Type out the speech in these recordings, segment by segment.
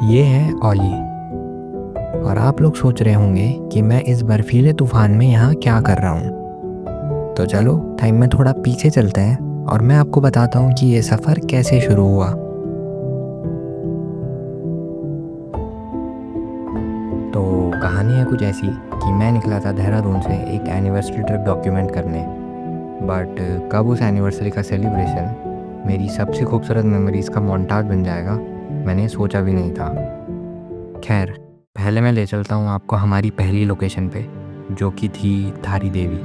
ये है ओली। और आप लोग सोच रहे होंगे कि मैं इस बर्फीले तूफान में यहाँ क्या कर रहा हूँ। तो चलो टाइम में थोड़ा पीछे चलते हैं और मैं आपको बताता हूँ कि ये सफ़र कैसे शुरू हुआ। तो कहानी है कुछ ऐसी कि मैं निकला था देहरादून से एक एनिवर्सरी ट्रिप डॉक्यूमेंट करने। बट कब उस एनिवर्सरी का सेलिब्रेशन मेरी सबसे खूबसूरत मेमोरीज़ का मोन्टाज बन जाएगा, मैंने सोचा भी नहीं था। खैर, पहले मैं ले चलता हूँ आपको हमारी पहली लोकेशन पे, जो कि थी धारी देवी।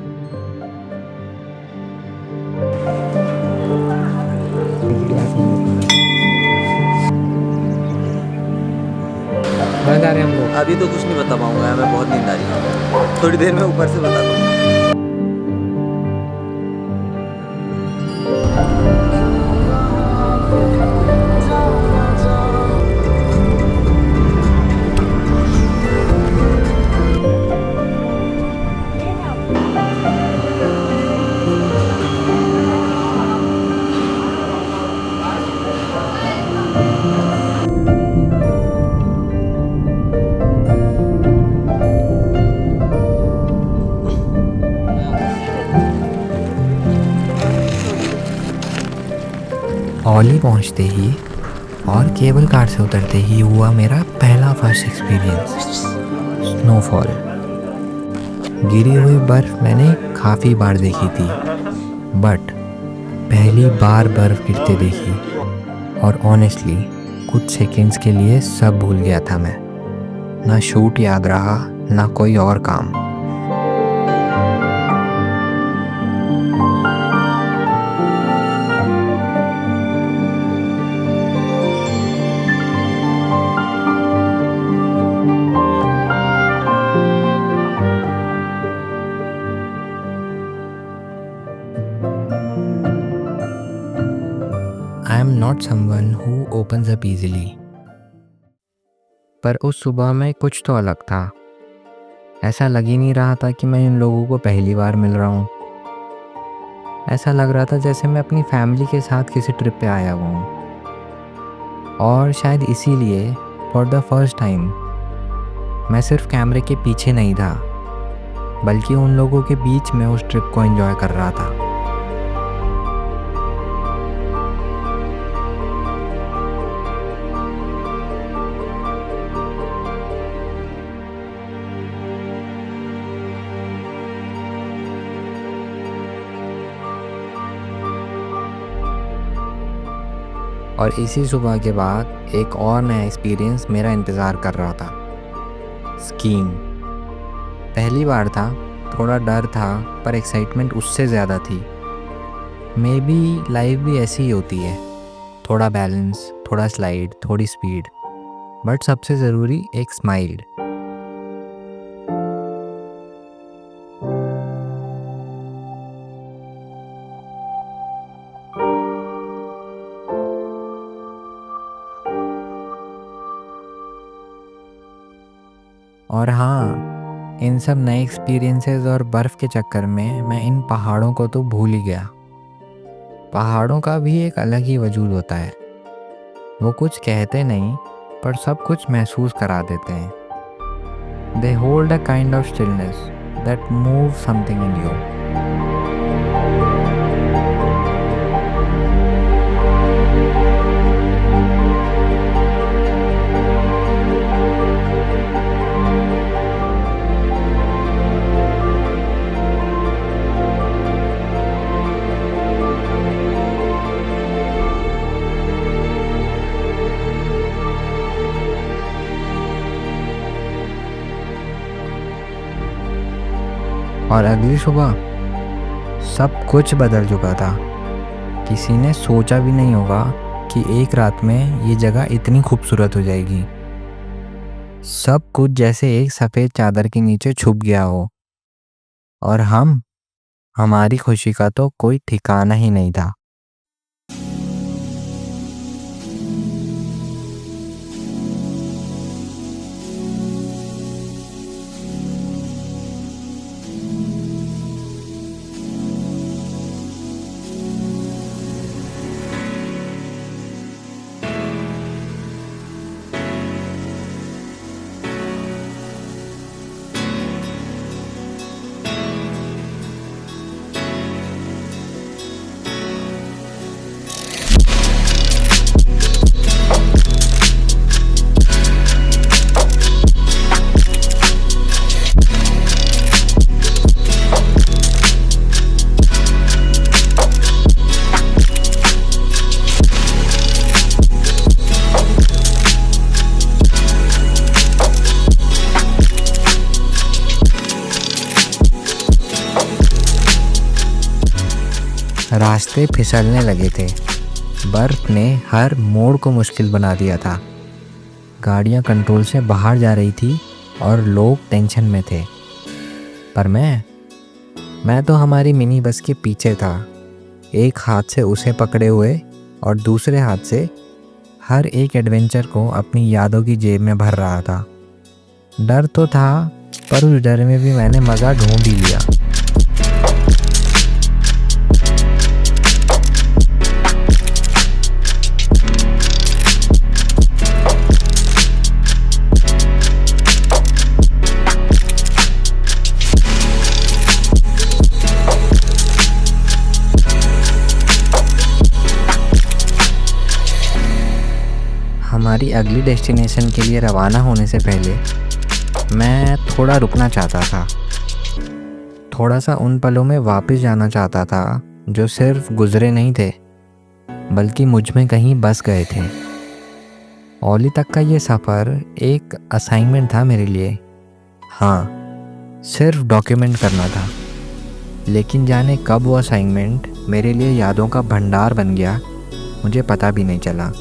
कहाँ जा रहे हैं हम लोग? अभी तो कुछ नहीं बता पाऊंगा, मैं बहुत नींद आ रही है। थोड़ी देर में ऊपर से बता दूँ। ओली पहुँचते ही और केबल कार से उतरते ही हुआ मेरा पहला फर्स्ट एक्सपीरियंस, स्नोफॉल। गिरी हुई बर्फ़ मैंने काफ़ी बार देखी थी, बट पहली बार बर्फ़ गिरते देखी और ऑनेस्टली कुछ सेकंड्स के लिए सब भूल गया था मैं। ना शूट याद रहा, ना कोई और काम। I am not someone who opens up easily, पर उस सुबह में कुछ तो अलग था। ऐसा लग ही नहीं रहा था कि मैं इन लोगों को पहली बार मिल रहा हूँ। ऐसा लग रहा था जैसे मैं अपनी फैमिली के साथ किसी ट्रिप पे आया हुआ हूँ। और शायद इसीलिए फॉर द फर्स्ट टाइम मैं सिर्फ कैमरे के पीछे नहीं था, बल्कि उन लोगों के बीच में उस ट्रिप को एंजॉय कर रहा था। और इसी सुबह के बाद एक और नया एक्सपीरियंस मेरा इंतज़ार कर रहा था, स्कीइंग। पहली बार था, थोड़ा डर था, पर एक्साइटमेंट उससे ज़्यादा थी। मे बी लाइफ भी ऐसी ही होती है, थोड़ा बैलेंस, थोड़ा स्लाइड, थोड़ी स्पीड, बट सबसे ज़रूरी एक स्माइल। और हाँ, इन सब नए एक्सपीरियंसेस और बर्फ़ के चक्कर में मैं इन पहाड़ों को तो भूल ही गया। पहाड़ों का भी एक अलग ही वजूद होता है। वो कुछ कहते नहीं, पर सब कुछ महसूस करा देते हैं। They hold a kind of stillness that move something in you. और अगली सुबह सब कुछ बदल चुका था। किसी ने सोचा भी नहीं होगा कि एक रात में ये जगह इतनी खूबसूरत हो जाएगी। सब कुछ जैसे एक सफ़ेद चादर के नीचे छुप गया हो, और हमारी खुशी का तो कोई ठिकाना ही नहीं था। रास्ते फिसलने लगे थे। बर्फ़ ने हर मोड़ को मुश्किल बना दिया था। गाड़ियाँ कंट्रोल से बाहर जा रही थी और लोग टेंशन में थे। पर मैं तो हमारी मिनी बस के पीछे था, एक हाथ से उसे पकड़े हुए और दूसरे हाथ से हर एक एडवेंचर को अपनी यादों की जेब में भर रहा था। डर तो था, पर उस डर में भी मैंने मज़ा ढूंढ ही लिया। हमारी अगली डेस्टिनेशन के लिए रवाना होने से पहले मैं थोड़ा रुकना चाहता था। थोड़ा सा उन पलों में वापस जाना चाहता था जो सिर्फ गुजरे नहीं थे, बल्कि मुझ में कहीं बस गए थे। ओली तक का ये सफ़र एक असाइनमेंट था मेरे लिए। हाँ, सिर्फ डॉक्यूमेंट करना था। लेकिन जाने कब वो असाइनमेंट मेरे लिए यादों का भंडार बन गया, मुझे पता भी नहीं चला।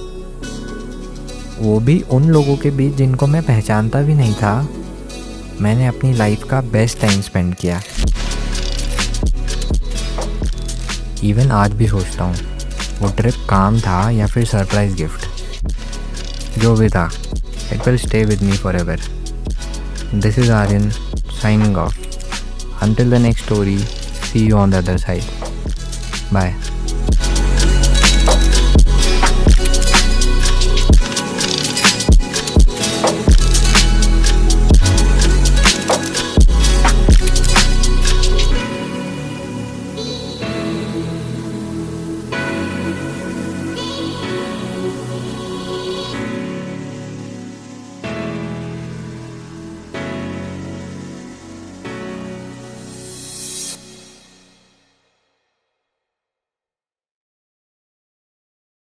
वो भी उन लोगों के बीच जिनको मैं पहचानता भी नहीं था। मैंने अपनी लाइफ का बेस्ट टाइम स्पेंड किया। इवन आज भी सोचता हूँ वो ट्रिप काम था या फिर सरप्राइज गिफ्ट। जो भी था, it will stay with me forever. This is Aryan signing off. Until the next story, see you on the other side. Bye.